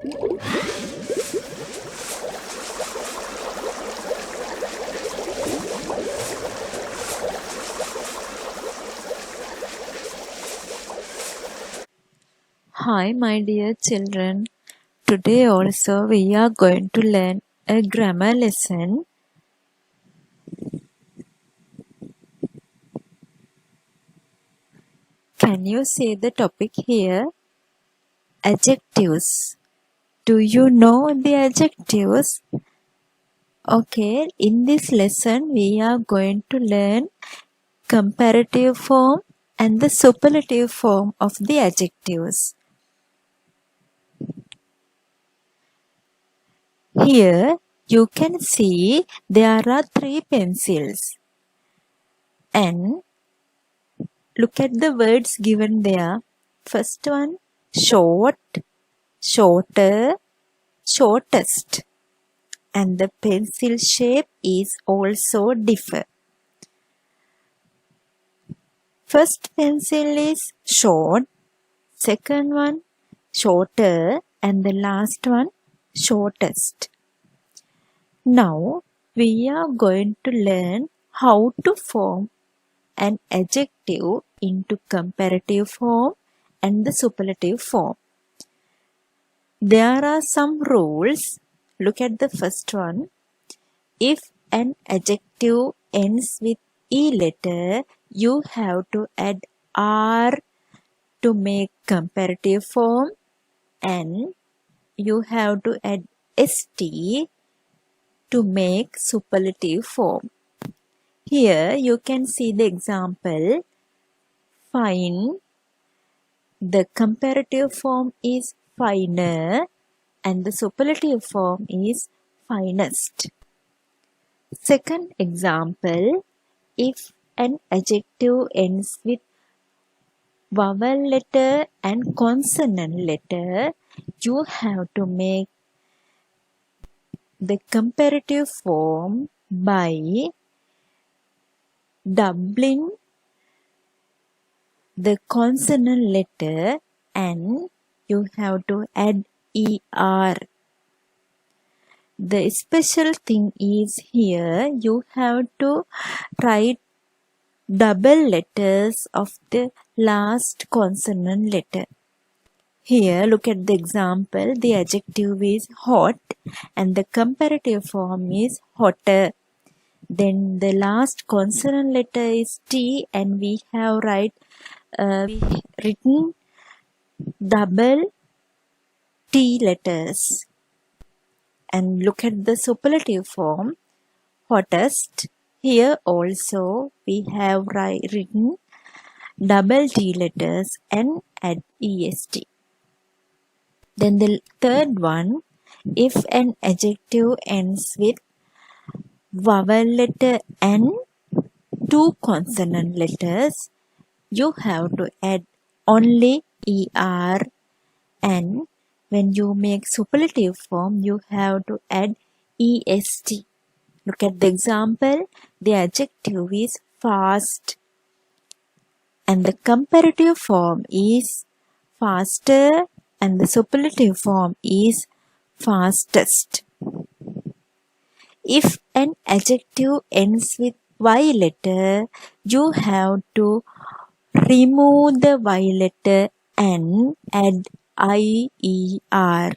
Hi, my dear children. Today also we are going to learn a grammar lesson. Can you see the topic here? Adjectives. Do you know the adjectives? Okay, in this lesson we are going to learn comparative form and the superlative form of the adjectives. Here you can see there are 3 pencils, and look at the words given there. First one, short, shorter, shortest. And the pencil shape is also differ. First pencil is short, second one shorter, and the last one shortest. Now we are going to learn how to form an adjective into comparative form and the superlative form. There are some rules. Look at the first one. If an adjective ends with E letter, you have to add R to make comparative form, and you have to add ST to make superlative form. Here you can see the example. Fine. The comparative form is finer and the superlative form is finest. Second example, if an adjective ends with vowel letter and consonant letter, you have to make the comparative form by doubling the consonant letter and you have to add ER. The special thing is here you have to write double letters of the last consonant letter. Here look at the example. The adjective is hot and the comparative form is hotter. Then the last consonant letter is T and we have written double T letters. And look at the superlative form, hottest. Here also we have written double T letters and add EST. Then the third one, if an adjective ends with vowel letter and 2 consonant letters, you have to add only ER, and when you make superlative form, you have to add EST. Look at the example. The adjective is fast and the comparative form is faster and the superlative form is fastest. If an adjective ends with Y letter, you have to remove the Y letter and add IER.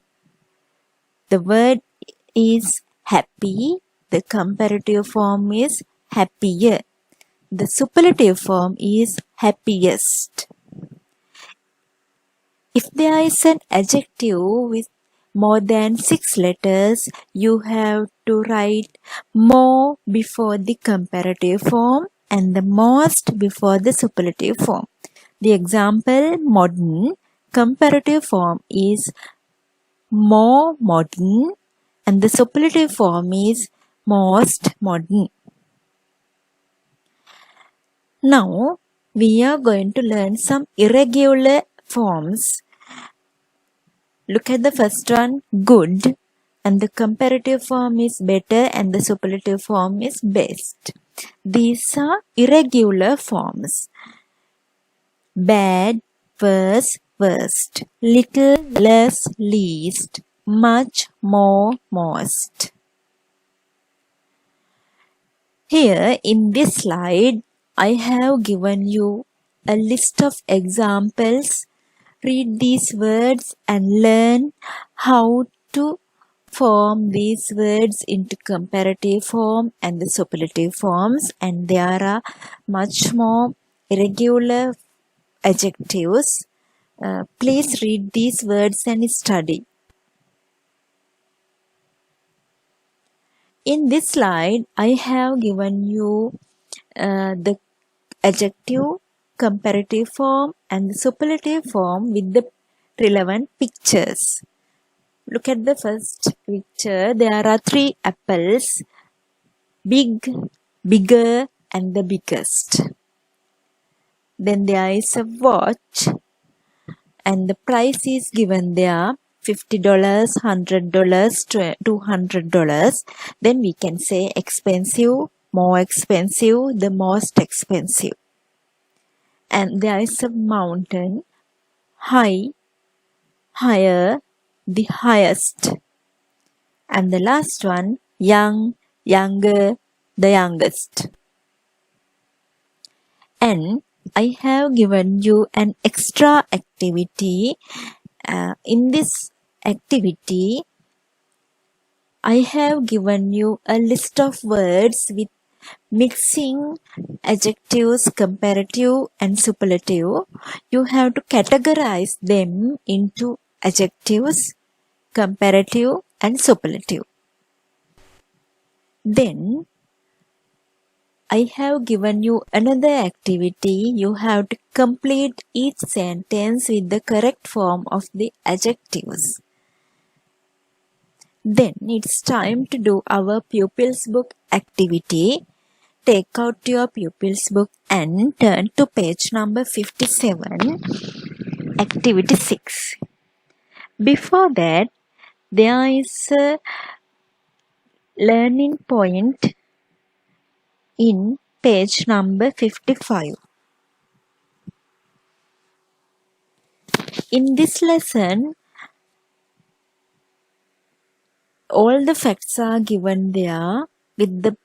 The word is happy. The comparative form is happier. The superlative form is happiest. If there is an adjective with more than 6 letters, you have to write more before the comparative form and the most before the superlative form. The example, modern. Comparative form is more modern and the superlative form is most modern. Now we are going to learn some irregular forms. Look at the first one, good, and the comparative form is better and the superlative form is best. These are irregular forms. Bad, worse, worst, little, less, least, much, more, most. Here in this slide, I have given you a list of examples. Read these words and learn how to form these words into comparative form and the superlative forms, and there are much more irregular adjectives. Please read these words and study. In this slide, I have given you the adjective, comparative form and the superlative form with the relevant pictures. Look at the first picture. There are 3 apples, big, bigger and the biggest. Then there is a watch and the price is given there, $50, $100, $200. Then we can say expensive, more expensive, the most expensive. And there is a mountain, high, higher, the highest. And the last one, young, younger, the youngest. And I have given you an extra activity. In this activity, I have given you a list of words with mixing adjectives, comparative and superlative. You have to categorize them into adjectives, comparative and superlative. Then I have given you another activity. You have to complete each sentence with the correct form of the adjectives. Then it's time to do our Pupils Book activity. Take out your Pupils Book and turn to page number 57, activity 6. Before that, there is a learning point in page number 55. In this lesson, all the facts are given there with the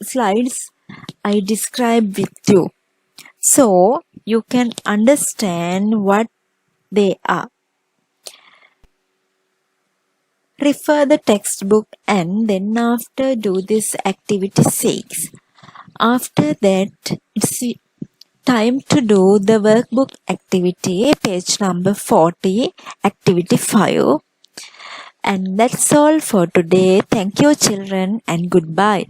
slides I described with you. So you can understand what they are. Refer the textbook and then after do this activity 6. After that, it's time to do the workbook activity, page number 40, activity 5. And that's all for today. Thank you children and goodbye.